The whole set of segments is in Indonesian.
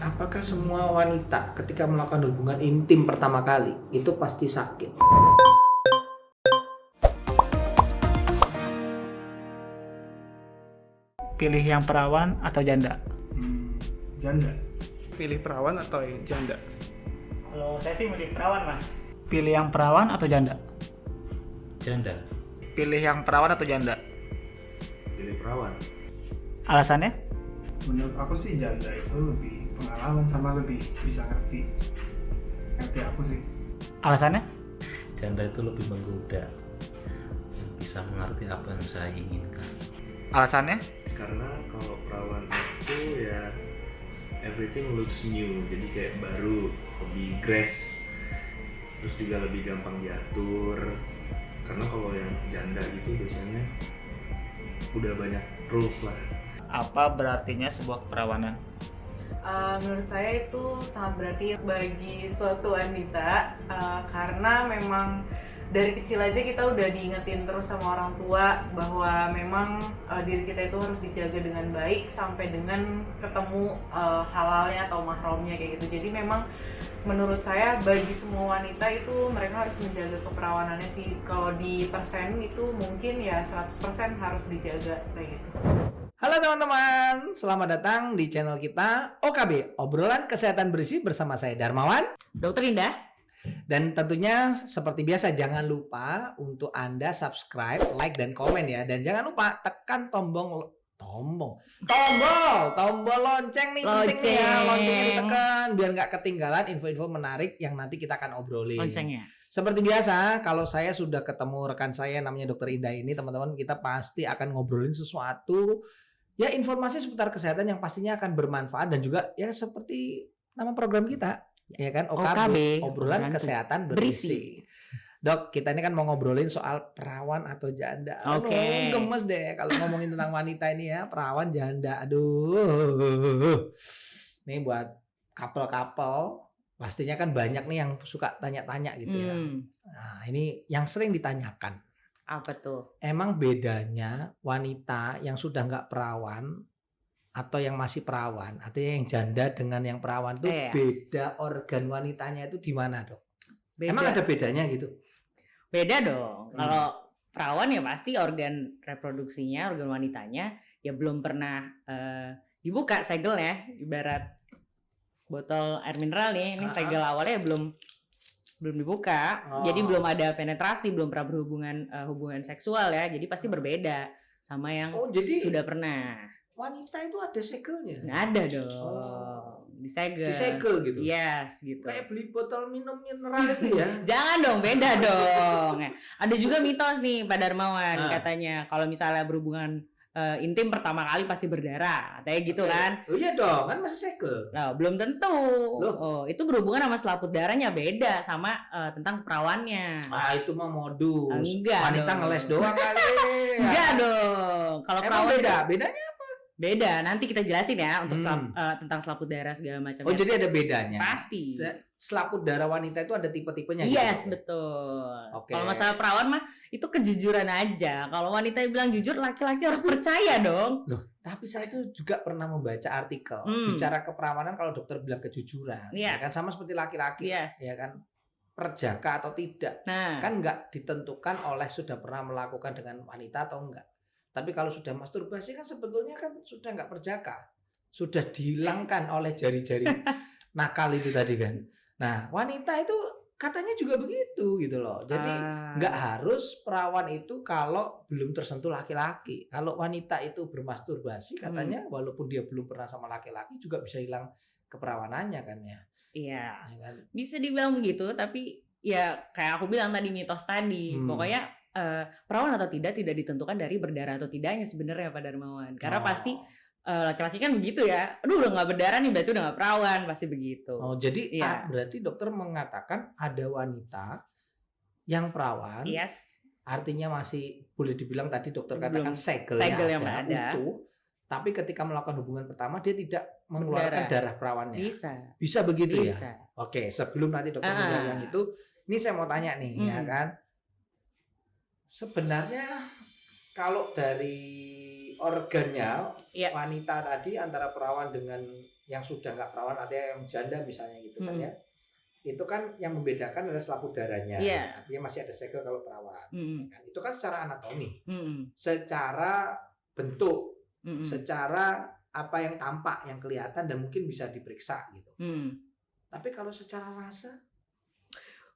apakah semua wanita ketika melakukan hubungan intim pertama kali itu pasti sakit? Pilih yang perawan atau janda? Janda. Pilih perawan atau janda? Kalau saya sih milih perawan, Mas. Pilih yang perawan atau janda? Janda. Pilih yang perawan atau janda? Pilih perawan. Alasannya? Menurut aku sih janda itu lebih pengalaman sama lebih bisa ngerti aku sih. Alasannya? Janda itu lebih menggoda, bisa mengerti apa yang saya inginkan. Alasannya? Karena kalau perawan itu ya everything looks new, jadi kayak baru, lebih grace, terus juga lebih gampang diatur. Karena kalau yang janda gitu biasanya udah banyak rules lah. Apa berartinya sebuah keperawanan? Menurut saya itu sangat berarti bagi suatu wanita, karena memang dari kecil aja kita udah diingetin terus sama orang tua bahwa memang diri kita itu harus dijaga dengan baik sampai dengan ketemu halalnya atau mahramnya kayak gitu. Jadi memang menurut saya bagi semua wanita itu mereka harus menjaga keperawanannya sih. Kalau di persen itu mungkin ya 100% harus dijaga kayak gitu. Halo teman-teman, selamat datang di channel kita OKB, Obrolan Kesehatan Bersih bersama saya Darmawan. Dokter Indah. Dan tentunya seperti biasa jangan lupa untuk Anda subscribe, like, dan komen ya. Dan jangan lupa tekan tombol lonceng nih, penting nih ya. Loncengnya ditekan biar nggak ketinggalan info-info menarik yang nanti kita akan obrolin. Loncengnya. Seperti biasa, kalau saya sudah ketemu rekan saya namanya Dokter Indah ini, teman-teman, kita pasti akan ngobrolin sesuatu ya, informasi seputar kesehatan yang pastinya akan bermanfaat dan juga ya seperti nama program kita, ya kan, OKB, Obrolan Kesehatan Bersih. Dok, kita ini kan mau ngobrolin soal perawan atau janda. Oke. Gemes deh kalau ngomongin tentang wanita ini ya, perawan, janda. Aduh. Nih buat couple-couple, pastinya kan banyak nih yang suka tanya-tanya gitu ya. Nah, ini yang sering ditanyakan. Apa tuh? Emang bedanya wanita yang sudah nggak perawan atau yang masih perawan, artinya yang janda dengan yang perawan itu beda organ wanitanya itu di mana, Dok? Beda. Emang ada bedanya gitu? Beda dong. Kalau perawan ya pasti organ reproduksinya, organ wanitanya ya belum pernah dibuka segelnya. Ibarat botol air mineral nih, ini segel awalnya belum dibuka. Jadi belum ada penetrasi, belum pernah hubungan seksual ya. Jadi pasti berbeda sama yang jadi sudah pernah. Wanita itu ada segelnya? Nah, ada dong. Disegel. Disegel gitu? Yes, gitu. Kayak beli botol minum mineral itu ya? Jangan dong, beda dong. Ada juga mitos nih Pak Darmawan, katanya kalau misalnya berhubungan intim pertama kali pasti berdarah, katanya gitu kan? Oh iya dong, kan masih segel. Nah, belum tentu. Oh, itu berhubungan sama selaput darahnya, beda sama tentang perawannya. Ah, itu mah modus. Enggak wanita dong. ngeles doang kali. Enggak dong. Kalau Emang perawan beda? Bedanya apa? beda. Nanti kita jelasin ya untuk tentang selaput darah segala macam. Oh, jadi ada bedanya? Pasti. Selaput darah wanita itu ada tipe-tipenya gitu? Yes, betul. Oke. Kalau masalah perawan mah itu kejujuran aja. Kalau wanita yang bilang jujur, laki-laki harus percaya dong. Loh, tapi saya itu juga pernah membaca artikel bicara keperawanan kalau dokter bilang kejujuran. Ya Yes. kan sama seperti laki-laki, Yes. ya kan, perjaka atau tidak. Nah, Kan nggak ditentukan oleh sudah pernah melakukan dengan wanita atau enggak. Tapi kalau sudah masturbasi kan sebetulnya kan sudah nggak perjaka. Sudah dihilangkan oleh jari-jari nakal itu tadi kan. Nah, wanita itu katanya juga begitu gitu loh. Jadi nggak harus perawan itu kalau belum tersentuh laki-laki. Kalau wanita itu bermasturbasi katanya walaupun dia belum pernah sama laki-laki juga bisa hilang keperawanannya kan ya. iya. Ya kan? Bisa dibilang begitu, tapi ya kayak aku bilang tadi, mitos tadi. Pokoknya perawan atau tidak ditentukan dari berdarah atau tidaknya sebenarnya Pak Darmawan. Karena pasti laki-laki kan begitu ya. Aduh, udah nggak berdarah nih, berarti udah nggak perawan, pasti begitu. Oh, jadi Iya. berarti dokter mengatakan ada wanita yang perawan. Yes. Artinya masih boleh dibilang tadi dokter Belum. katakan segelnya Segel yang ada, ada. utuh. Tapi ketika melakukan hubungan pertama dia tidak mengeluarkan darah perawannya. Bisa Begitu ya? bisa. Oke, sebelum nanti dokter menjawab yang itu, ini saya mau tanya nih ya kan. Sebenarnya kalau dari organnya Iya. wanita tadi antara perawan dengan yang sudah nggak perawan, artinya yang janda misalnya gitu kan ya. Itu kan yang membedakan adalah selaput darahnya. Iya. Artinya masih ada segel kalau perawan. Mm-mm. Kan? Itu kan secara anatomi, Mm-mm. secara bentuk, Mm-mm. secara apa yang tampak, yang kelihatan dan mungkin bisa diperiksa gitu. Mm. Tapi kalau secara rasa,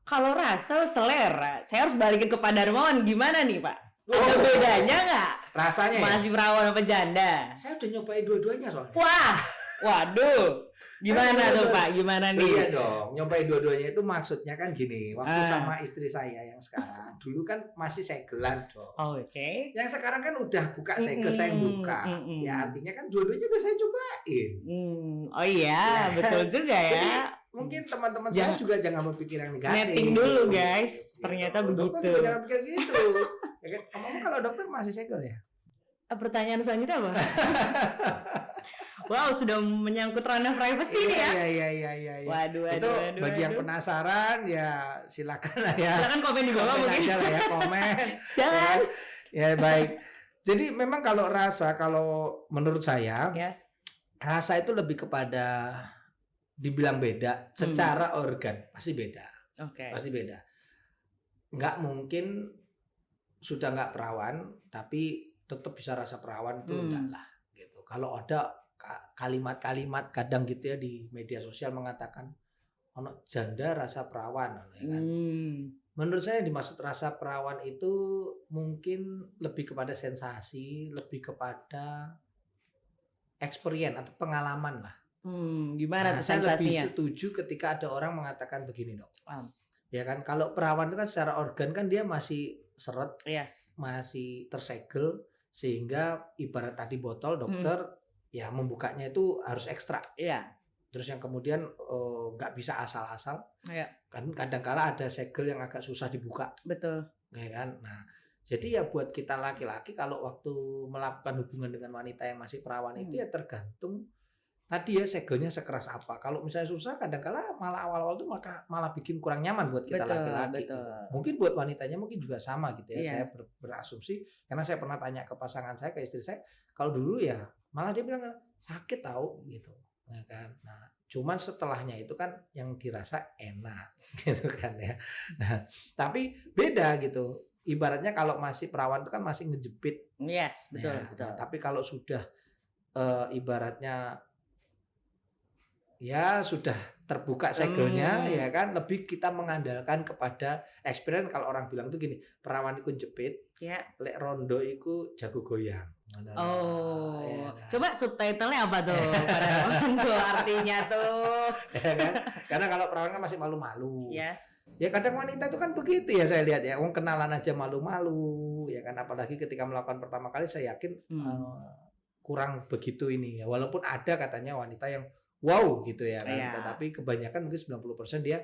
Kalau rasa selera, saya harus balikin ke Pak Darmawan gimana nih Pak? Ada Oh. bedanya nggak? rasanya ya, Masih perawan apa janda? saya udah nyobain dua-duanya soalnya. Wah, waduh, gimana tuh Pak? Gimana nih? Iya dong, nyobain dua-duanya itu maksudnya kan gini, waktu Ah. sama istri saya yang sekarang, dulu kan masih segelan dong. Oke. Yang sekarang kan udah buka segel, saya yang buka. Ya artinya kan dua-duanya udah saya cobain. Oh iya, betul juga ya. Mungkin teman-teman saya Jangan- juga jangan berpikir yang negatif. Netting dulu, gitu. guys. Ternyata Dokter begitu. juga jangan pikir gitu. Ya kan? Ngomong kalau dokter masih segel ya? Pertanyaan selanjutnya apa? Wow, sudah menyangkut ranah privacy nih ya. Iya. Waduh, Itu bagi yang penasaran ya silakan lah ya. Silakan komen di bawah Komen mungkin. aja lah ya, komen. Jangan. Ya baik. Jadi memang kalau rasa, kalau menurut saya Yes. rasa itu lebih kepada dibilang beda secara organ, pasti beda. Oke. Pasti beda. Nggak mungkin sudah nggak perawan tapi tetap bisa rasa perawan itu enggak lah gitu. Kalau ada kalimat-kalimat kadang gitu ya di media sosial mengatakan ono janda rasa perawan ya kan. Menurut saya yang dimaksud rasa perawan itu mungkin lebih kepada sensasi, lebih kepada experience atau pengalaman lah. Gimana tuh Saya lebih sensasinya? setuju ketika ada orang mengatakan begini dok. Paham. Ya kan, kalau perawan itu kan secara organ kan dia masih seret, Yes. masih tersegel, sehingga ibarat tadi botol dokter ya membukanya itu harus ekstra. Iya. Terus yang kemudian nggak bisa asal-asal. Iya. Kan kadang-kala ada segel yang agak susah dibuka, Betul. ya kan. Nah, jadi ya buat kita laki-laki kalau waktu melakukan hubungan dengan wanita yang masih perawan itu ya tergantung tadi ya segelnya sekeras apa. Kalau misalnya susah kadang-kala malah awal-awal tuh malah bikin kurang nyaman buat kita Betul, laki-laki. betul. Gitu. Mungkin buat wanitanya mungkin juga sama gitu ya. Iya. Saya berasumsi karena saya pernah tanya ke pasangan saya, ke istri saya, kalau dulu ya malah dia bilang sakit tahu gitu. Ya kan. Nah, cuman setelahnya itu kan yang dirasa enak gitu kan ya. Nah, tapi beda gitu. Ibaratnya kalau masih perawan itu kan masih ngejepit. Yes, betul, Ya, betul. nah, tapi kalau sudah ibaratnya ya sudah terbuka segelnya ya kan, lebih kita mengandalkan kepada experience. Kalau orang bilang tuh gini, perawan itu jepit, Ya. lek rondo itu jago goyang. Oh, Ya kan? coba subtitlenya apa tuh? Pada tuh artinya tuh. Ya kan? Karena kalau perawan kan masih malu-malu. Yes. Ya kadang wanita itu kan begitu ya, saya lihat ya, wong kenalan aja malu-malu ya kan, apalagi ketika melakukan pertama kali saya yakin kurang begitu ini ya. Walaupun ada katanya wanita yang wow gitu ya kan, Iya. tetapi kebanyakan mungkin 90% dia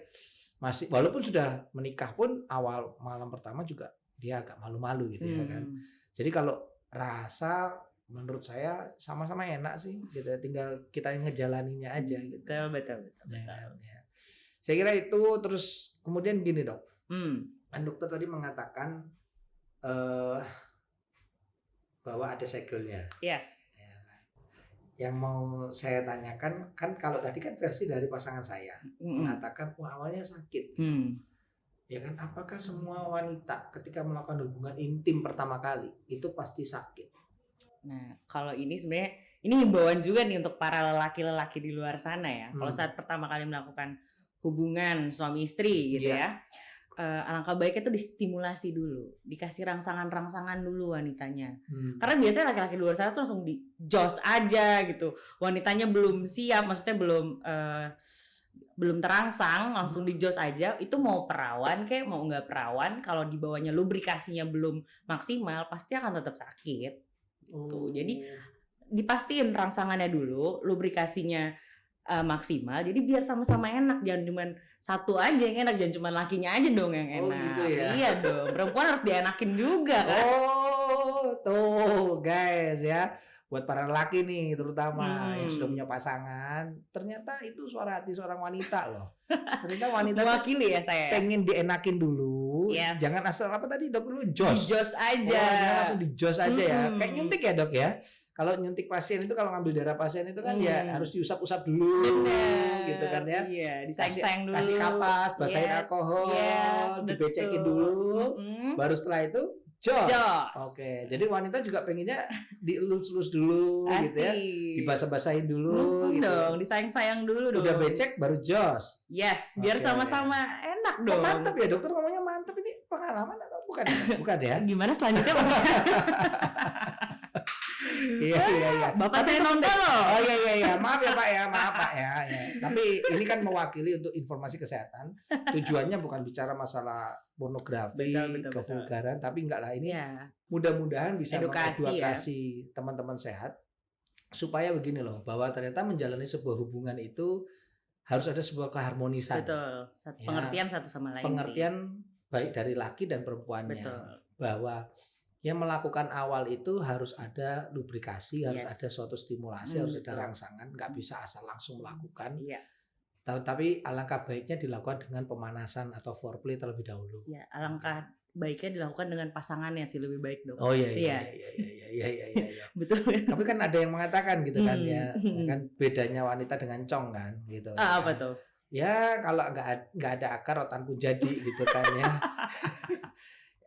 masih, walaupun sudah menikah pun awal malam pertama juga dia agak malu-malu gitu ya kan. Jadi kalau rasa menurut saya sama-sama enak sih gitu, tinggal kita ngejalaninya aja gitu. Betul. Ya. Saya kira itu. Terus kemudian gini dok, kan dokter tadi mengatakan bahwa ada segelnya. Yes. Yang mau saya tanyakan kan, kalau tadi kan versi dari pasangan saya mengatakan wah awalnya sakit. Ya kan, apakah semua wanita ketika melakukan hubungan intim pertama kali itu pasti sakit? Nah, kalau ini sebenarnya ini himbauan juga nih untuk para lelaki-lelaki di luar sana ya. Kalau saat pertama kali melakukan hubungan suami istri gitu ya, alangkah baiknya tuh distimulasi dulu, dikasih rangsangan-rangsangan dulu wanitanya. Karena biasanya laki-laki di luar sana tuh langsung di jos aja gitu. Wanitanya belum siap, maksudnya belum terangsang, langsung di jos aja. Itu mau perawan kayak mau nggak perawan, kalau di bawahnya lubrikasinya belum maksimal pasti akan tetap sakit. Tuh, jadi dipastiin rangsangannya dulu, lubrikasinya maksimal, jadi biar sama-sama enak, jangan cuma satu aja yang enak, jangan cuma lakinya aja dong yang enak. Gitu ya? Iya dong, perempuan harus dienakin juga kan. Tuh guys ya, buat para lelaki nih terutama yang sudah punya pasangan, ternyata itu suara hati seorang wanita loh. Ternyata wanita Mewakili ya saya. pengen dienakin dulu. Yes. Jangan asal apa tadi dok dulu jos. Jos aja. Jangan langsung di jos aja ya. Kayak nyuntik ya dok ya. kalau nyuntik pasien itu, kalau ngambil darah pasien itu kan ya harus diusap-usap dulu, Bener. gitu kan ya. Iya, disayang-sayang dulu. Kasih kapas, basahin Yes, alkohol, yes, dibecekin betul. dulu, baru setelah itu jos. Jos. Oke, jadi wanita juga pengennya dielus-elus dulu, Pasti. gitu ya, dibasah-basahin dulu, Mumpung gitu. dong, disayang-sayang dulu dong. Udah becek baru jos. Yes, biar Oke. sama-sama enak Kok dong. mantep ya dokter ngomongnya mantep, ini pengalaman atau bukan? Bukan ya? Gimana selanjutnya Bang? Iya. Bapak Tapi saya itu nonton penting. loh. Oh iya. Maaf ya Pak ya, maaf Pak ya. Tapi ini kan mewakili untuk informasi kesehatan. Tujuannya bukan bicara masalah pornografi, Betul. kevulgaran, tapi enggak lah ini. Iya. Mudah-mudahan bisa Edukasi, mengedukasi teman-teman sehat supaya begini loh, bahwa ternyata menjalani sebuah hubungan itu harus ada sebuah keharmonisan. Betul. Ya. Pengertian satu sama lain Pengertian baik dari laki dan perempuannya. Betul. Bahwa yang melakukan awal itu harus ada lubrikasi, harus Yes. ada suatu stimulasi, harus ada betul. rangsangan, nggak bisa asal langsung melakukan. sih. Iya. Tapi alangkah baiknya dilakukan dengan pemanasan atau foreplay terlebih dahulu. Ya, alangkah baiknya dilakukan dengan pasangannya sih lebih baik dong. Oh iya. Betul. Tapi kan ada yang mengatakan gitu kan ya, Hmm. kan bedanya wanita dengan cong kan, gitu. Apa kan. tuh? Ya kalau nggak ada akar rotan pun jadi gitu kan ya.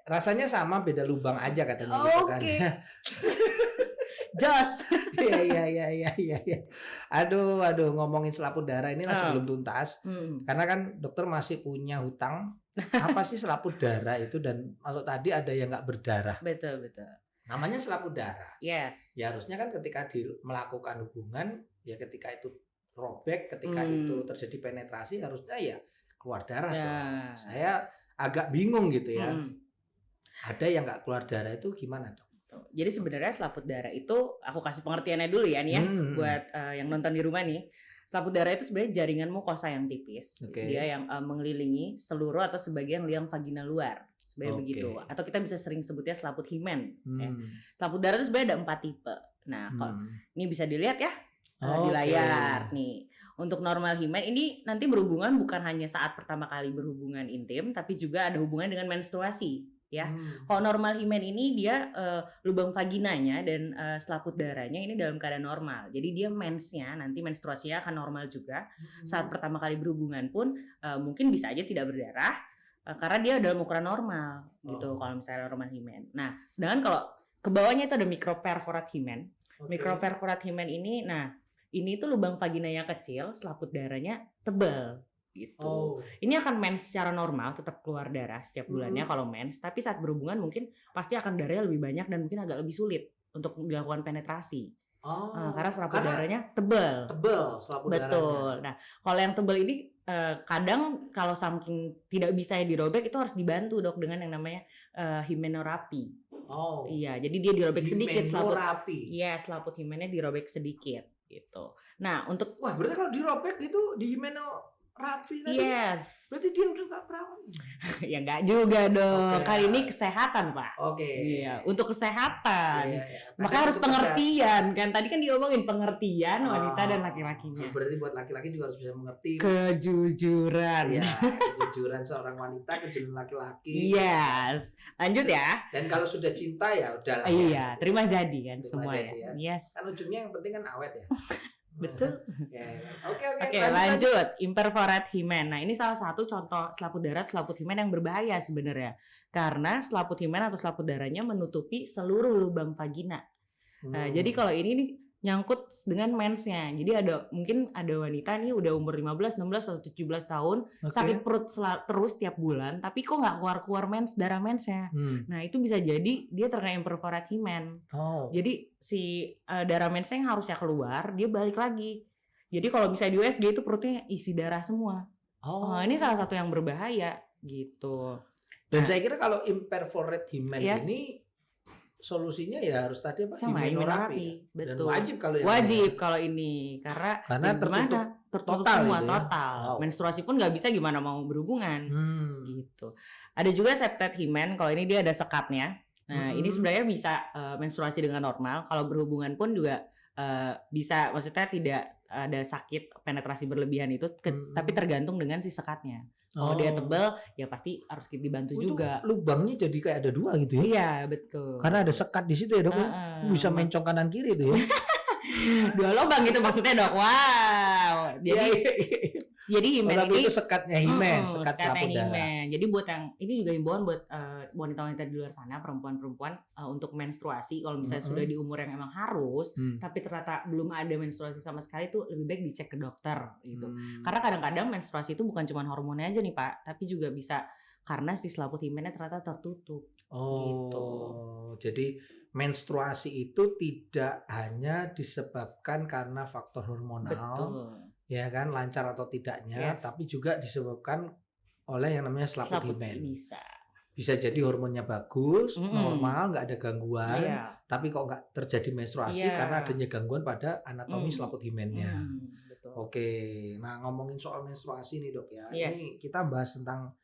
Rasanya sama, beda lubang aja katanya gitu kan. Oke. Jos. Iya. Aduh, ngomongin selaput darah ini masih belum tuntas. Karena kan dokter masih punya hutang. Apa sih selaput darah itu, dan kalau tadi ada yang nggak berdarah. Betul. Namanya selaput darah. Yes. Ya harusnya kan ketika melakukan hubungan, ya ketika itu robek, ketika Hmm. itu terjadi penetrasi, harusnya ya keluar darah Ya. dong. Saya agak bingung gitu ya. Hmm. Ada yang nggak keluar darah itu gimana dok? Tuh. Jadi sebenarnya selaput darah itu aku kasih pengertiannya dulu ya nih ya buat yang nonton di rumah nih. Selaput darah itu sebenarnya jaringan mukosa yang tipis. Oke. Dia yang mengelilingi seluruh atau sebagian liang vagina luar. Sebenarnya Oke. begitu. Atau kita bisa sering sebutnya selaput himen. Ya. Hmm. Selaput darah itu sebenarnya ada 4 tipe. Nah, kalau ini bisa dilihat ya di Oke. layar nih. Untuk normal himen ini nanti berhubungan bukan hanya saat pertama kali berhubungan intim, tapi juga ada hubungan dengan menstruasi. Ya. Kalau normal himen ini dia lubang vaginanya dan selaput darahnya ini dalam keadaan normal. Jadi dia mensnya nanti menstruasinya akan normal juga. Saat pertama kali berhubungan pun mungkin bisa aja tidak berdarah karena dia dalam ukuran normal gitu. Kalau misalnya normal himen. Nah, sedangkan kalau ke bawahnya itu ada microperforat himen. Microperforat himen ini, nah ini tuh lubang vaginanya kecil, selaput darahnya tebal gitu. Ini akan mens secara normal, tetap keluar darah setiap bulannya kalau mens, tapi saat berhubungan mungkin pasti akan darahnya lebih banyak dan mungkin agak lebih sulit untuk dilakukan penetrasi. Karena selaput darahnya tebal. Tebal selaput darahnya. Betul. Nah, kalau yang tebal ini kadang kalau saking tidak bisa dirobek itu harus dibantu dok dengan yang namanya himenoterapi. Iya, jadi dia dirobek sedikit selaput. Iya, selaput himennya dirobek sedikit gitu. Nah, untuk Wah, berarti kalau dirobek itu di himenoterapi tadi. yes. Berarti dia udah nggak perawan. Ya enggak juga dong. Oke. Kali ini kesehatan, Pak. Oke. Iya, untuk kesehatan. Iya. Maka harus Untuk pengertian kan. Tadi kan diomongin pengertian wanita dan Oh, laki-lakinya. Berarti buat laki-laki juga harus bisa mengerti. Kejujuran. Iya, kejujuran seorang wanita, kejujuran laki-laki. Yes. Lanjut ya. Dan kalau sudah cinta ya udahlah. Iya, terima jadi kan Terima semua jadi ya. ya. Yes. Kan ujungnya yang penting kan awet ya. Betul. Oke. Oke, lanjut. Imperforate himen. Nah, ini salah satu contoh selaput darah, selaput himen yang berbahaya sebenarnya. Karena selaput himen atau selaput darahnya menutupi seluruh lubang vagina. Nah, jadi kalau ini nih nyangkut dengan mensnya. Jadi mungkin ada wanita nih udah umur 15, 16 atau 17 tahun, sakit perut terus tiap bulan, tapi kok nggak keluar darah mensnya. Nah, itu bisa jadi dia terkena imperforate himen. Jadi si darah mensnya yang harusnya keluar, dia balik lagi. Jadi kalau misalnya di USG itu perutnya isi darah semua. Ini salah satu yang berbahaya gitu. Dan saya kira kalau imperforate himen Yes. ini solusinya ya harus tadi apa? Sama Himenoterapi. himenoterapi. Dan Betul. wajib kalau yang Wajib kalau ini karena tertutup tertutup total semua itu ya? total. Wow. Menstruasi pun nggak bisa gimana mau berhubungan gitu. Ada juga septate himen. Kalau ini dia ada sekatnya. Nah ini sebenarnya bisa menstruasi dengan normal. Kalau berhubungan pun juga bisa, maksudnya tidak ada sakit penetrasi berlebihan itu, tapi tergantung dengan si sekatnya. Kalau Oh. dia tebal, ya pasti harus dibantu Itu juga. lubangnya jadi kayak ada 2 gitu ya. Iya betul. Karena ada sekat di situ ya, Dok. Ya? Bisa mencong kanan kiri tuh ya. 2 lubang gitu maksudnya dok. Wow. Jadi Oh, himen tapi ini itu sekatnya himen, sekat sekatnya selaput darah. himen. Jadi buat yang ini juga himbauan buat wanita-wanita di luar sana, perempuan-perempuan untuk menstruasi. Kalau misalnya sudah di umur yang emang harus, tapi ternyata belum ada menstruasi sama sekali, tuh lebih baik dicek ke dokter gitu. Karena kadang-kadang menstruasi itu bukan cuma hormonnya aja nih Pak, tapi juga bisa karena si selaput himennya ternyata tertutup. Gitu. Jadi menstruasi itu tidak hanya disebabkan karena faktor hormonal, Betul. ya kan, lancar atau tidaknya, Yes. tapi juga disebabkan oleh yang namanya selaput himen. bisa. Bisa jadi hormonnya bagus, Mm-mm. normal, nggak ada gangguan, Iya. tapi kok nggak terjadi menstruasi Iya. karena adanya gangguan pada anatomi selaput himennya. Betul. Oke, nah ngomongin soal menstruasi nih Dok ya, Yes. ini kita bahas tentang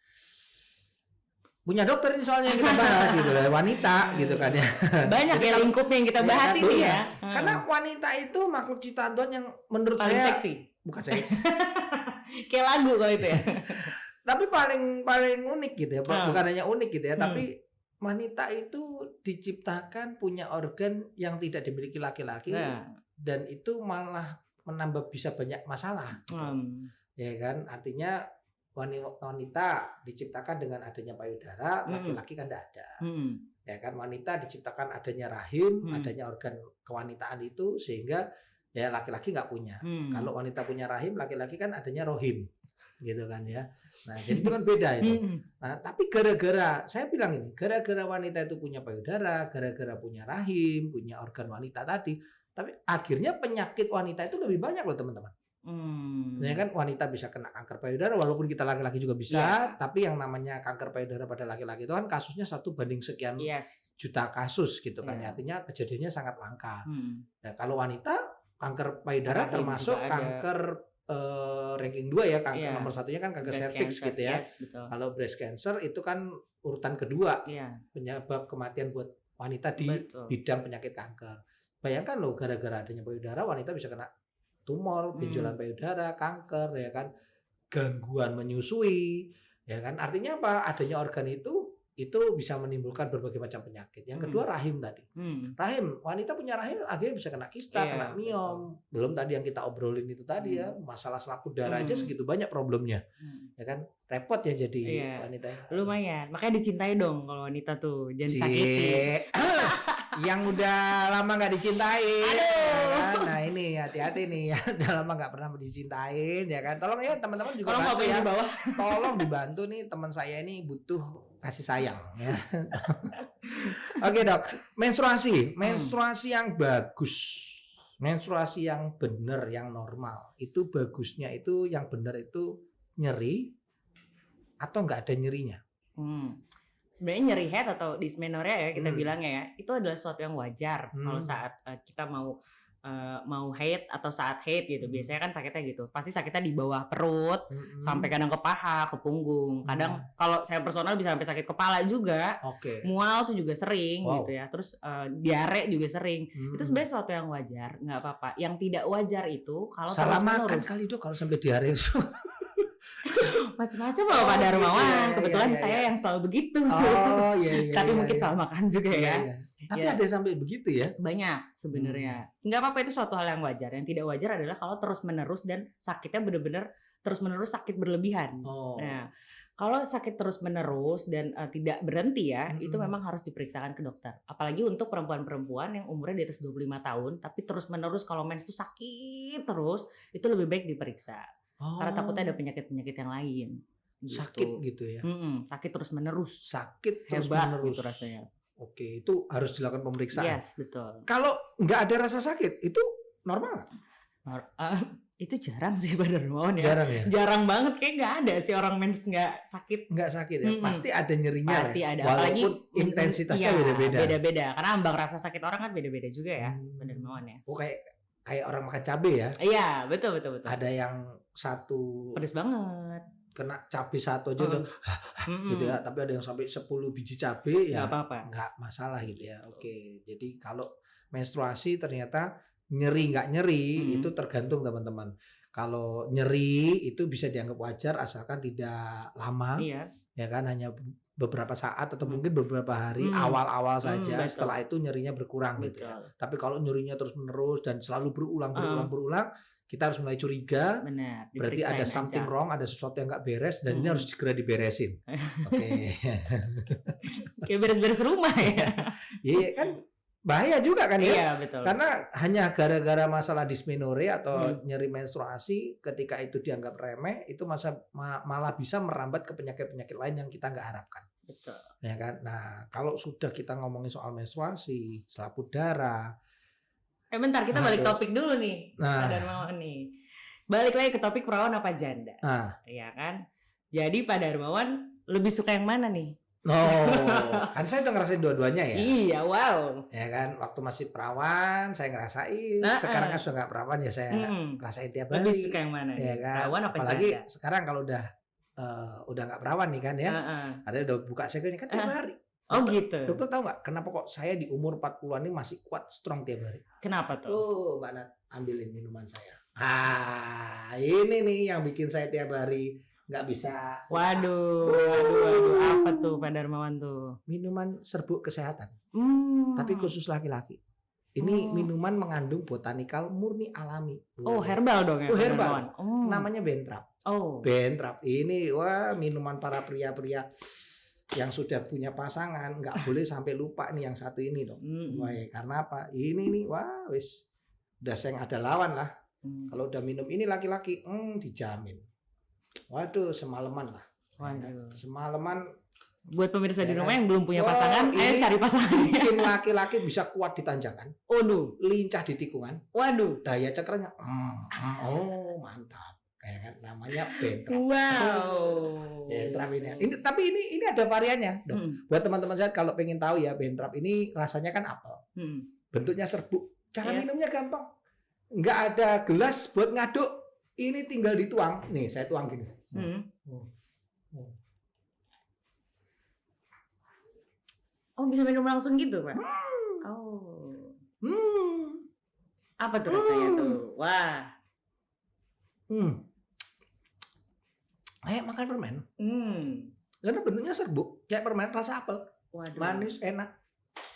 punya dokter ini soalnya yang kita bahas gitu lah, wanita gitu kan ya. Banyak Jadi ya kalau- lingkupnya yang kita Ya bahas kan, ini iya. ya. Karena wanita itu makhluk ciptaan Tuhan yang menurut paling saya seksi. bukan seks, Kayak lagu kalau itu ya. tapi paling unik gitu ya. Bukan hanya unik gitu ya, Hmm. tapi wanita itu diciptakan punya organ yang tidak dimiliki laki-laki Nah, dan itu malah menambah bisa banyak masalah. Ya kan? Artinya wanita diciptakan dengan adanya payudara, laki-laki kan tidak ada. Ya kan, wanita diciptakan adanya rahim, adanya organ kewanitaan itu sehingga ya laki-laki nggak punya. Kalau wanita punya rahim, laki-laki kan adanya rohim, gitu kan ya. Nah, jadi itu kan beda itu. Nah, tapi gara-gara saya bilang ini, gara-gara wanita itu punya payudara, gara-gara punya rahim, punya organ wanita tadi, tapi akhirnya penyakit wanita itu lebih banyak loh teman-teman. Ya kan, wanita bisa kena kanker payudara, walaupun kita laki-laki juga bisa, Iya. tapi yang namanya kanker payudara pada laki-laki itu kan kasusnya 1/sekian Yes. juta kasus gitu kan. Iya. Artinya kejadiannya sangat langka. Hmm. Nah, kalau wanita kanker payudara Rahim termasuk juga ada. kanker ranking 2 ya, kanker Iya. nomor satunya kan kanker Breast cervix cancer, gitu ya. Yes, betul. Kalau breast cancer itu kan urutan kedua Iya, penyebab kematian buat wanita di betul. bidang penyakit kanker. Bayangkan loh, gara-gara adanya payudara wanita bisa kena tumor, benjolan payudara, kanker ya kan, gangguan menyusui ya kan. Artinya apa? Adanya organ itu bisa menimbulkan berbagai macam penyakit. Yang kedua rahim tadi. Rahim, wanita punya rahim akhirnya bisa kena kista, Iya, kena miom. Belum tadi yang kita obrolin itu tadi ya, masalah selaput darah aja segitu banyak problemnya. Ya kan? Repot ya jadi Iya. wanita. Lumayan, makanya dicintai dong kalau wanita tuh, jangan Cie. sakitin. Yang udah lama nggak dicintain. Aduh. Ya kan? Nah ini hati-hati nih ya, udah lama nggak pernah dicintain ya kan. Tolong ya teman-teman juga Kalau bantu mau ya. di bawah. Tolong dibantu nih, teman saya ini butuh kasih sayang ya. Oke Dok, menstruasi yang bagus, menstruasi yang benar, yang normal, itu bagusnya itu yang benar itu nyeri atau nggak ada nyerinya? Sebenarnya nyeri head atau dysmenorrhea ya kita bilangnya ya, itu adalah sesuatu yang wajar kalau saat kita mau haid atau saat haid gitu. Biasanya kan sakitnya gitu. Pasti sakitnya di bawah perut, sampai kadang ke paha, ke punggung. Kadang kalau saya personal bisa sampai sakit kepala juga. Oke. Mual tuh juga sering Wow. gitu ya. Terus diare juga sering. Itu sebenarnya sesuatu yang wajar, nggak apa-apa. Yang tidak wajar itu kalau salah makan terus-menerus. kali Dok kalau sampai diare. Macam-macam loh Pak Darmawan. iya, Kebetulan iya, saya iya. yang selalu begitu. Oh iya. Tapi iya, mungkin iya. salah makan juga Iya, ya. iya. Tapi Iya. ada sampai begitu ya? Banyak sebenarnya. Nggak apa-apa, itu suatu hal yang wajar. Yang tidak wajar adalah kalau terus-menerus dan sakitnya benar-benar terus-menerus sakit berlebihan. Oh. Nah, kalau sakit terus-menerus dan tidak berhenti ya, itu memang harus diperiksakan ke dokter. Apalagi untuk perempuan-perempuan yang umurnya di atas 25 tahun, tapi terus-menerus kalau mens itu sakit terus, itu lebih baik diperiksa. Karena takutnya ada penyakit-penyakit yang lain. Gitu. Sakit gitu ya? Sakit terus-menerus. Sakit terus Hebat menerus. gitu rasanya. Oke, itu harus dilakukan pemeriksaan. Yes, betul. Kalau nggak ada rasa sakit, itu normal nggak? Itu jarang sih Pak Darmawan ya. Jarang ya? Jarang banget, kayak nggak ada sih orang mens nggak sakit. Nggak sakit ya? Pasti ada nyerinya Pasti ya? ada. Walaupun intensitasnya beda-beda. Beda-beda. Karena ambang rasa sakit orang kan beda-beda juga ya, Pak Darmawan ya. Oh, kayak orang makan cabai ya? Iya, betul. Ada yang satu Pedes banget. kena cabai satu aja udah gitu ya, tapi ada yang sampai 10 biji cabai ya Nggak apa-apa. nggak masalah gitu ya. Oke, jadi kalau menstruasi ternyata Nyeri nggak nyeri Hmm. itu tergantung teman-teman. Kalau nyeri itu bisa dianggap wajar asalkan tidak lama, Iya. ya kan, hanya beberapa saat atau Hmm. mungkin beberapa hari, Hmm. awal-awal saja. Betul. Setelah itu nyerinya berkurang gitu ya. Betul. Tapi kalau nyerinya terus-menerus dan selalu berulang, kita harus mulai curiga. Benar. Berarti ada diperiksain something aja. wrong, ada sesuatu yang nggak beres dan ini Hmm. harus segera diberesin. Oke. Kayak beres-beres rumah ya. Iya kan bahaya juga kan ya. Iya betul. Karena hanya gara-gara masalah dysmenorrhea atau Hmm. nyeri menstruasi, ketika itu dianggap remeh, itu malah bisa merambat ke penyakit-penyakit lain yang kita nggak harapkan. Betul. Ya kan? Nah, kalau sudah kita ngomongin soal menstruasi, selaput darah. Bentar, kita balik Aduh. topik dulu nih. Nah. Pak Darmawan nih. Balik lagi ke topik perawan apa janda. Nah, Iya kan? Jadi Pak Darmawan lebih suka yang mana nih? kan saya udah ngerasain dua-duanya ya. Iya, wow. Ya kan, waktu masih perawan saya ngerasain. Nah, Sekarang kan sudah nggak perawan ya saya ngerasain tiap hari. Lebih suka yang mana Ya nih? kan? Perawan apa Apalagi janda? sekarang kalau udah nggak perawan nih kan ya. Artinya udah buka segelnya kan tiap hari. Oh gitu. Dokter tahu nggak kenapa kok saya di umur 40-an ini masih kuat strong tiap hari? Kenapa tuh? Oh, Mbak Nat, ambilin minuman saya. Ini nih yang bikin saya tiap hari nggak bisa. Waduh, apa tuh Pak Darmawan tuh? Minuman serbuk kesehatan, Hmm. tapi khusus laki-laki. Ini Oh. minuman mengandung botanikal murni alami. Oh, herbal dong ya? Oh, Pak herbal. Darmawan? Oh. Namanya Bentrap. Oh. Bentrap ini wah minuman para pria-pria yang sudah punya pasangan nggak boleh sampai lupa nih yang satu ini dong. Mm-mm. Wah, ya, karena apa? Ini nih wah wis udah saya ada lawan lah. Hmm. Kalau udah minum ini laki-laki, dijamin. Waduh, semalaman lah. Waduh. Semalaman Buat pemirsa di Ya rumah kan? yang belum punya Oh, pasangan, ayo ini- cari pasangannya. bikin laki-laki bisa kuat di tanjakan, Waduh, lincah di tikungan, waduh. daya cekranya, oh mantap. Kayak kan namanya Bentrap. Wow. Bentrap ini. Tapi ini ada variannya. Dok. Hmm. Buat teman-teman saya kalau pengen tahu ya Bentrap ini rasanya kan apel. Hmm. Bentuknya serbuk. Cara Yes. minumnya gampang. Nggak ada gelas buat ngaduk. Ini tinggal dituang. Nih, saya tuang gini. Hmm. Hmm. Oh, bisa minum langsung gitu, Pak? Oh. Hmm. Apa tuh rasanya tuh? Wah. Hmm. Kayak makan permen. Karena bentuknya serbuk. Kayak permen rasa apel. Waduh. Manis, enak.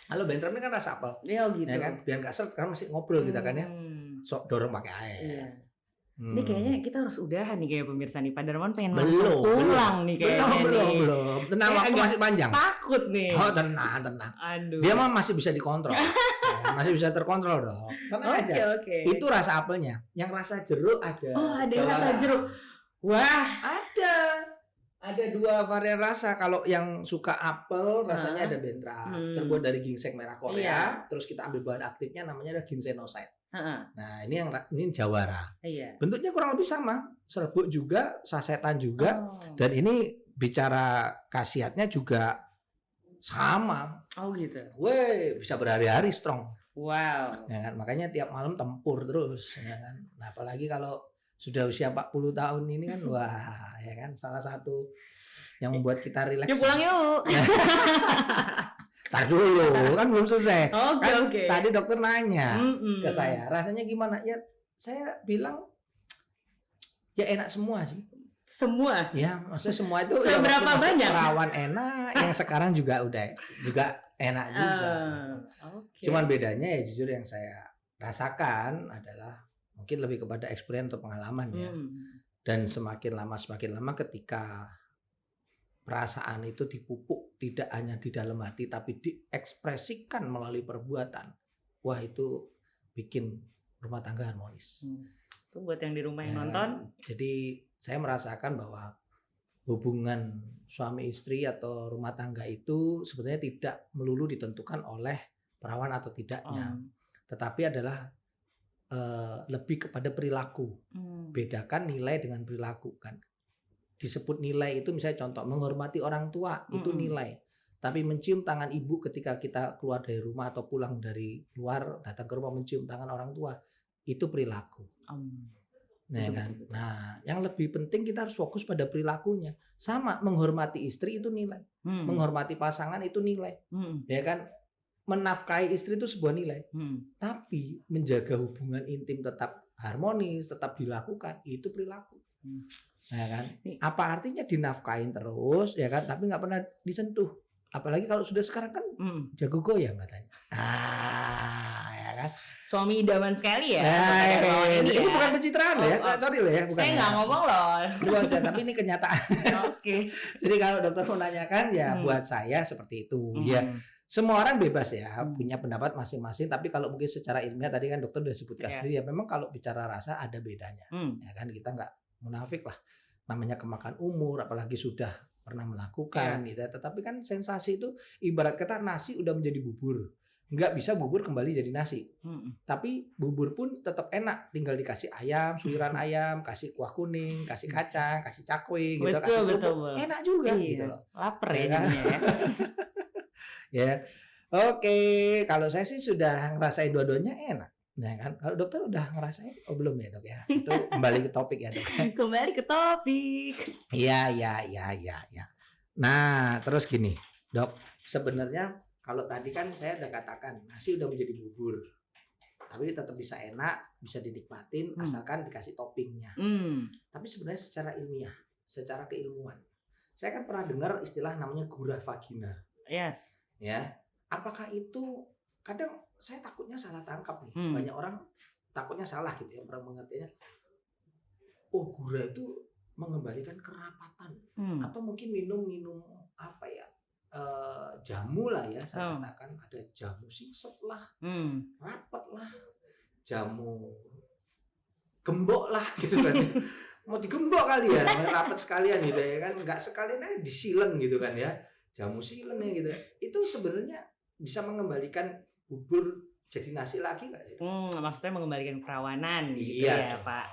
Kalau Bentrap ini kan rasa apel. Ya gitu. Ya kan? Biar nggak seret karena masih ngobrol kita kan ya. Sok dorong pakai air. Iya. Hmm. Ini kayaknya kita harus udahan nih kayak pemirsa nih. Pak Darmawan pengen Belum, langsung pulang nih kayaknya belum, nih. belum. Tenang, Saya waktu agak masih panjang. Takut nih. Oh, tenang, tenang. Aduh. Dia mah masih bisa dikontrol. Ya, masih bisa terkontrol dong. Tenang Oke, aja. oke. Itu rasa apelnya. Yang rasa jeruk ada. Oh, ada yang Jawa. rasa jeruk. Wah. Ada dua varian rasa. Kalau yang suka apel, rasanya ada Bentrap. Hmm. Terbuat dari ginseng merah Korea. Iya. Terus kita ambil bahan aktifnya namanya ada ginsenoside. Heeh. Nah, ini Jawara. Iya. Bentuknya kurang lebih sama. Serbuk juga, sasetan juga. Oh. Dan ini bicara khasiatnya juga sama. Oh gitu. Weh, bisa berhari-hari strong. Wow. Ya kan? Makanya tiap malam tempur terus, ya kan. Nah, apalagi kalau sudah usia 40 tahun ini kan wah, ya kan salah satu yang membuat kita rileks. Yuk pulang yuk. Tar dulu, kan belum selesai. Oke, Kan oke. tadi dokter nanya Mm-mm. ke saya, rasanya gimana? Ya, saya bilang ya enak semua sih. Semua. Ya, maksudnya semua itu ya, Seberapa waktu masih banyak? perawan enak, yang sekarang juga enak juga. Oke. Cuman bedanya ya jujur yang saya rasakan adalah mungkin lebih kepada experience atau pengalaman ya. Dan semakin lama ketika perasaan itu dipupuk tidak hanya di dalam hati tapi diekspresikan melalui perbuatan. Wah, itu bikin rumah tangga harmonis. Itu buat yang di rumah yang Ya, nonton. Jadi saya merasakan bahwa hubungan suami istri atau rumah tangga itu sebenarnya tidak melulu ditentukan oleh perawan atau tidaknya, tetapi adalah lebih kepada perilaku. Bedakan nilai dengan perilaku kan. Disebut nilai itu misalnya contoh menghormati orang tua itu nilai. Tapi mencium tangan ibu ketika kita keluar dari rumah atau pulang dari luar datang ke rumah mencium tangan orang tua itu perilaku. Nah, kan? Nah, yang lebih penting kita harus fokus pada perilakunya. Sama menghormati istri itu nilai, menghormati pasangan itu nilai, ya kan? menafkahi istri itu sebuah nilai. Hmm. Tapi menjaga hubungan intim tetap harmonis, tetap dilakukan, itu perilaku. Ya kan? Apa artinya dinafkahin terus, ya kan? Tapi nggak pernah disentuh. Apalagi kalau sudah sekarang kan jago goyang katanya. Ya kan? Suami idaman sekali ya. Nah, ini ini ya. bukan pencitraan ya, sorry loh ya. Bukan Saya nggak ngomong loh. tapi ini kenyataan. Oke. Jadi kalau dokter menanyakan ya buat saya seperti itu. Ya, semua orang bebas ya punya pendapat masing-masing. Tapi kalau mungkin secara ilmiah tadi kan dokter udah sebutkan sendiri ya, memang kalau bicara rasa ada bedanya. Ya kan, kita nggak munafik lah. Namanya kemakan umur, apalagi sudah pernah melakukan gitu. Tetapi kan sensasi itu ibarat kata nasi udah menjadi bubur. Nggak bisa bubur kembali jadi nasi. Tapi bubur pun tetap enak, tinggal dikasih ayam, suiran ayam, kasih kuah kuning, kasih kacang, kasih cakwe gitu, kasih kerupuk. Enak juga gitu loh. Lapar Ya ya kan? jadinya ya. Ya. Oke, kalau saya sih sudah ngerasain dua-duanya enak. Nah kan, kalau dokter udah ngerasain, oh belum ya dok ya? Itu kembali ke topik ya dok. Kembali ke topik. Iya. Nah, terus gini, dok, sebenarnya kalau tadi kan saya udah katakan nasi udah menjadi bubur, tapi tetap bisa enak, bisa dinikmatin asalkan dikasih toppingnya. Tapi sebenarnya secara ilmiah, secara keilmuan, saya kan pernah dengar istilah namanya gurah vagina. Yes. Ya, apakah itu kadang saya takutnya salah tangkap nih. Banyak orang takutnya salah gitu ya, orang mengertinya. Oh, gurah itu mengembalikan kerapatan atau mungkin minum apa ya? Jamu lah ya, saya katakan ada jamu singset lah, rapet lah, jamu gembok lah gitu kan. Mau digembok kali ya, rapet sekalian gitu ya kan, nggak sekalian aja disilen gitu kan ya, jamu silen ya gitu. Itu sebenarnya bisa mengembalikan bubur jadi nasi lagi nggak? Maksudnya mengembalikan perawanan gitu Iya ya Pak.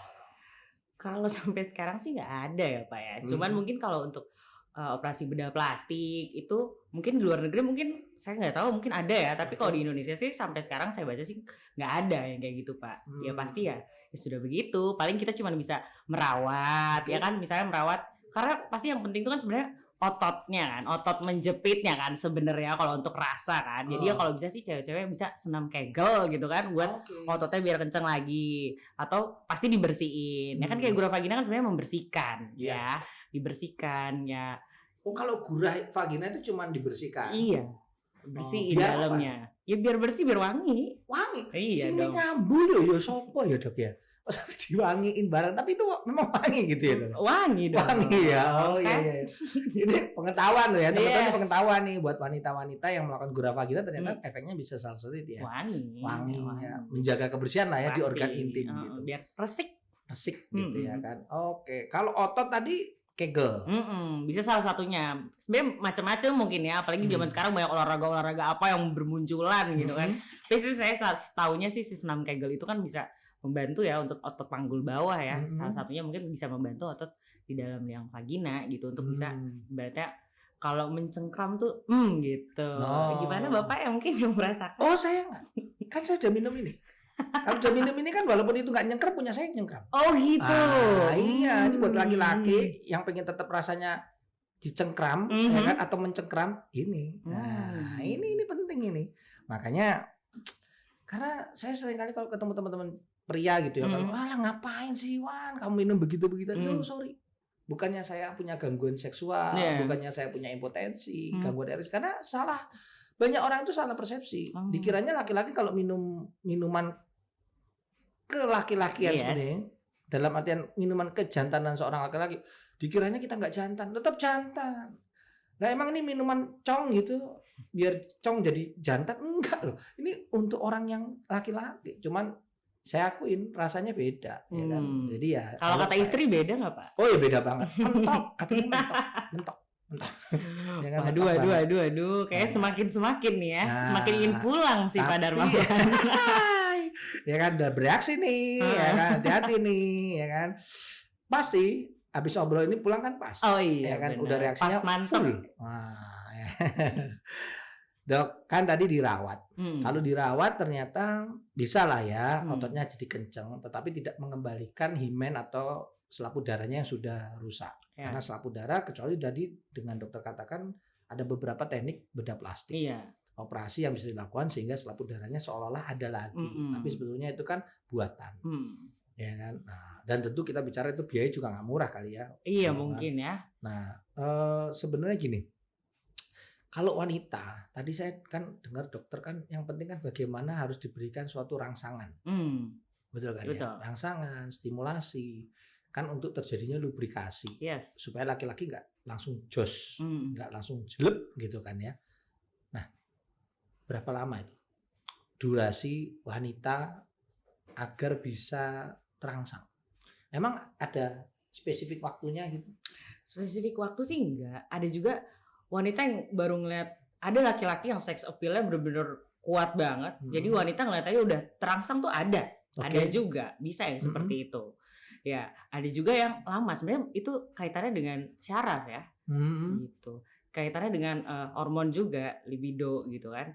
Kalau sampai sekarang sih nggak ada ya Pak ya. Cuman mungkin kalau untuk operasi bedah plastik itu mungkin di luar negeri mungkin saya nggak tahu, mungkin ada ya, tapi kalau di Indonesia sih sampai sekarang saya baca sih nggak ada yang kayak gitu Pak. Ya pasti ya sudah begitu, paling kita cuma bisa merawat ya kan, misalnya merawat, karena pasti yang penting itu kan sebenarnya ototnya kan, otot menjepitnya kan sebenarnya kalau untuk rasa kan. Jadi ya kalau bisa sih cewek-cewek bisa senam kegel gitu kan buat ototnya biar kenceng lagi, atau pasti dibersihin. Ya kan kayak gurah vagina kan sebenarnya membersihkan ya, dibersihkan ya. Oh, kalau gurah vagina itu cuma dibersihkan. Iya. Bersihin biar dalamnya. Apa? Ya biar bersih, biar wangi. Wangi. Iya dong. Nyambu ya sopo ya dok ya. Pas diwangiin barang, tapi itu memang wangi gitu ya dok. Wangi dong. Wangi ya. Oh iya. Ini pengetahuan loh ya, teman-teman pengetahuan nih buat wanita-wanita yang melakukan gurah vagina, ternyata efeknya bisa salah satu itu ya. Wangi. Ya. Menjaga kebersihan lah ya. Pasti. Di organ intim gitu. Biar resik gitu ya kan. Oke. Kalau otot tadi kegel. Bisa salah satunya. Sebenarnya macam-macam mungkin ya, apalagi zaman sekarang banyak olahraga apa yang bermunculan gitu kan. Tapi saya tahunya sih si senam kegel itu kan bisa membantu ya untuk otot panggul bawah ya. Salah satunya mungkin bisa membantu otot di dalam liang vagina gitu untuk bisa ibaratnya kalau mencengkram tuh gitu. Gimana Bapak yang mungkin yang merasakan? Oh, saya enggak. Kan saya udah minum ini. Kalau udah minum ini kan walaupun itu nggak nyengkram, punya saya nyengkram. Oh gitu. Iya, ini buat laki-laki yang pengen tetap rasanya dicengkram, ya kan, atau mencengkram ini. Nah, ini penting ini. Makanya karena saya sering kali kalau ketemu teman-teman pria gitu ya, kalau ngapain sih Wan, kamu minum begitu-begitu. No, sorry. Bukannya saya punya gangguan seksual, bukannya saya punya impotensi, gangguan ereksil, karena salah. Banyak orang itu salah persepsi. Dikiranya laki-laki kalau minum minuman kelaki-lakian sebenarnya, dalam artian minuman kejantanan seorang laki-laki, dikiranya kita nggak jantan, tetap jantan. Nah emang ini minuman cong gitu, biar cong jadi jantan? Enggak loh. Ini untuk orang yang laki-laki. Cuman saya akuin rasanya beda, ya kan. Jadi ya. Kalau kata istri beda nggak Pak? Oh ya beda banget. Mentok, katanya mentok. Ya kan, aduh. Kayak semakin nih ya, semakin ingin pulang sih Pak Darmawan. Ya kan udah bereaksi nih, ya kan, hati-hati nih, ya kan. Pasti habis obrol ini pulang kan pas. Oh iya. Ya kan bener. udah reaksinya pas full. Wah, ya. Dok, kan tadi dirawat. Kalau dirawat ternyata bisa lah ya, ototnya jadi kenceng, tetapi tidak mengembalikan himen atau selaput darahnya yang sudah rusak. Karena selaput darah kecuali tadi dengan dokter katakan ada beberapa teknik bedah plastik. Iya. operasi yang bisa dilakukan sehingga selaput darahnya seolah-olah ada lagi. Tapi sebetulnya itu kan buatan. Ya kan. Nah, dan tentu kita bicara itu biaya juga nggak murah kali ya. Iya Ya kan? mungkin ya. Nah, sebenarnya gini. Kalau wanita, tadi saya kan dengar dokter kan yang penting kan bagaimana harus diberikan suatu rangsangan. Betul kan Betul. ya? Rangsangan, stimulasi kan untuk terjadinya lubrikasi Yes. supaya laki-laki nggak langsung jos, Hmm. nggak langsung jelek gitu kan ya. Nah, berapa lama itu durasi wanita agar bisa terangsang? Emang ada spesifik waktunya gitu? Spesifik waktu sih enggak. Ada juga wanita yang baru ngeliat, ada laki-laki yang sex appeal-nya bener-bener kuat banget. Jadi wanita ngeliat aja udah terangsang tuh ada. Ada juga, bisa yang seperti itu. Ya, ada juga yang lama. Sebenarnya itu kaitannya dengan syaraf ya. Gitu. Kaitannya dengan hormon juga, libido gitu kan.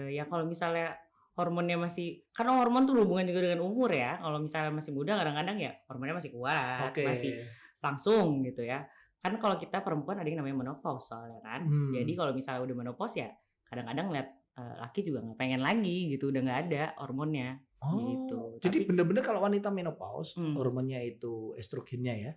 Ya kalau misalnya hormonnya masih, karena hormon tuh berhubungan juga dengan umur ya. Kalau misalnya masih muda kadang-kadang ya hormonnya masih kuat, masih langsung gitu ya. Kan kalau kita perempuan ada yang namanya menopause soalnya kan. Jadi kalau misalnya udah menopause ya kadang-kadang lihat laki juga nggak pengen lagi gitu, udah nggak ada hormonnya. Gitu. Jadi benar-benar kalau wanita menopause, hormonnya itu estrogennya ya,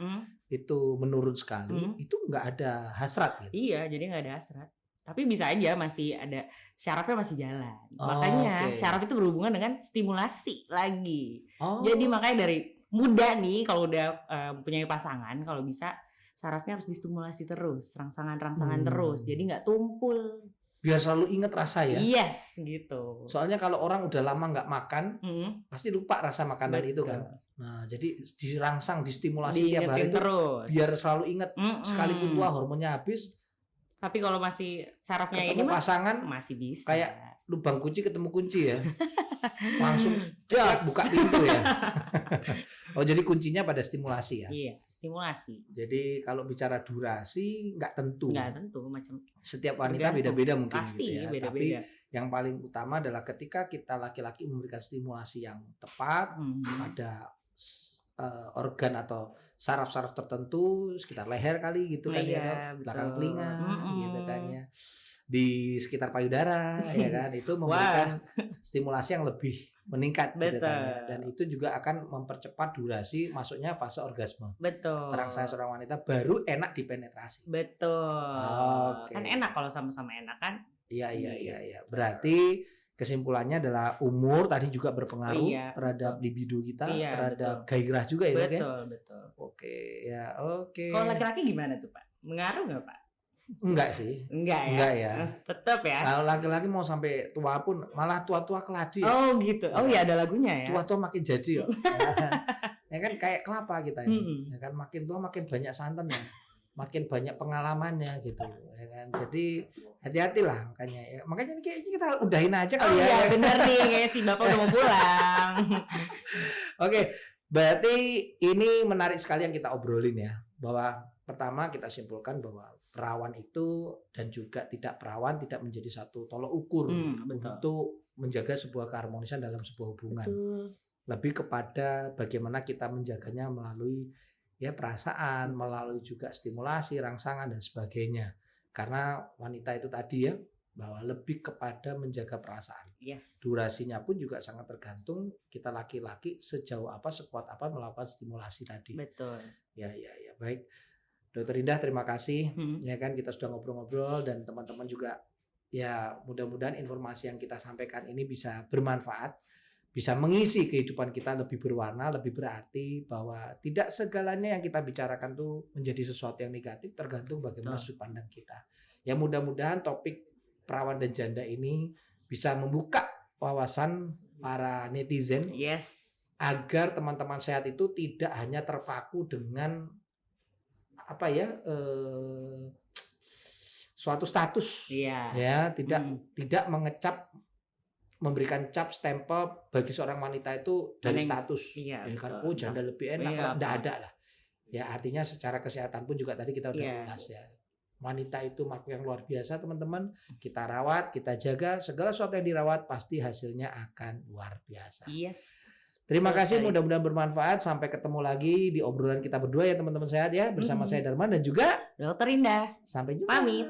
itu menurun sekali, itu nggak ada hasrat gitu. Iya, jadi nggak ada hasrat. Tapi bisa aja masih ada, syarafnya masih jalan. Makanya syaraf itu berhubungan dengan stimulasi lagi. Jadi makanya dari muda nih kalau udah punya pasangan, kalau bisa sarafnya harus distimulasi terus, rangsangan terus, jadi nggak tumpul. Biar selalu ingat rasa ya. Yes, gitu. Soalnya kalau orang udah lama nggak makan, pasti lupa rasa makanan itu kan. Nah, jadi dirangsang, distimulasi tiap hari itu terus. Biar selalu ingat, sekalipun tua hormonnya habis. Tapi kalau masih sarafnya ketemu ini pasangan masih bisa. Kayak lubang kunci ketemu kunci ya. Langsung buka pintu ya. Oh, jadi kuncinya pada stimulasi ya. Iya, stimulasi. Jadi kalau bicara durasi nggak tentu. Nggak tentu, macam setiap wanita beda-beda mungkin. Pasti gitu ya. beda-beda. Tapi yang paling utama adalah ketika kita laki-laki memberikan stimulasi yang tepat pada organ atau saraf-saraf tertentu sekitar leher kali gitu kan ya, belakang telinga gitu kan ya, di sekitar payudara ya kan, itu memberikan stimulasi yang lebih meningkat gitu kan ya. Dan itu juga akan mempercepat durasi masuknya fase orgasme. Betul. Terangsang seorang wanita baru enak dipenetrasi. Betul. Kan enak kalau sama-sama enak kan? Iya. Berarti kesimpulannya adalah umur tadi juga berpengaruh terhadap libido kita, terhadap gairah juga ya, betul. Oke. Kalau laki-laki gimana tuh Pak? Mengaruh nggak Pak? Enggak sih. Enggak ya. Tetap ya. Kalau laki-laki mau sampai tua pun malah tua-tua keladi. Oh gitu. Oh iya ada lagunya ya. Tua-tua makin jadi ya. Ya kan kayak kelapa kita ini. Ya kan makin tua makin banyak santannya. Makin banyak pengalamannya gitu ya kan. Jadi hati-hatilah makanya. Ya, makanya ini kayaknya kita udahin aja kali ya. Iya benar nih, kayak si Bapak udah mau pulang. Oke, berarti ini menarik sekali yang kita obrolin ya. Bahwa pertama kita simpulkan bahwa perawan itu dan juga tidak perawan tidak menjadi satu tolok ukur untuk menjaga sebuah keharmonisan dalam sebuah hubungan. Betul. Lebih kepada bagaimana kita menjaganya melalui ya perasaan, melalui juga stimulasi, rangsangan dan sebagainya. Karena wanita itu tadi ya bahwa lebih kepada menjaga perasaan. Yes. Durasinya pun juga sangat tergantung kita laki-laki sejauh apa, sekuat apa melakukan stimulasi tadi. Betul. Ya, baik. Dokter Indah, terima kasih. Ya kan kita sudah ngobrol-ngobrol dan teman-teman juga ya mudah-mudahan informasi yang kita sampaikan ini bisa bermanfaat, bisa mengisi kehidupan kita lebih berwarna, lebih berarti, bahwa tidak segalanya yang kita bicarakan tuh menjadi sesuatu yang negatif, tergantung bagaimana sudut pandang kita. Ya mudah-mudahan topik perawan dan janda ini bisa membuka wawasan para netizen. Yes. Agar teman-teman sehat itu tidak hanya terpaku dengan apa ya suatu status, ya tidak mengecap, memberikan cap stempel bagi seorang wanita itu dari status, ya kan, oh janda lebih enak, tidak ada lah, ya artinya secara kesehatan pun juga tadi kita udah bahas ya, wanita itu makhluk yang luar biasa teman-teman, kita rawat, kita jaga, segala sesuatu yang dirawat pasti hasilnya akan luar biasa. Yes. Terima kasih, mudah-mudahan bermanfaat. Sampai ketemu lagi di obrolan kita berdua ya teman-teman sehat ya. Bersama saya Darman dan juga Dokter Indah. Sampai jumpa. Pamit.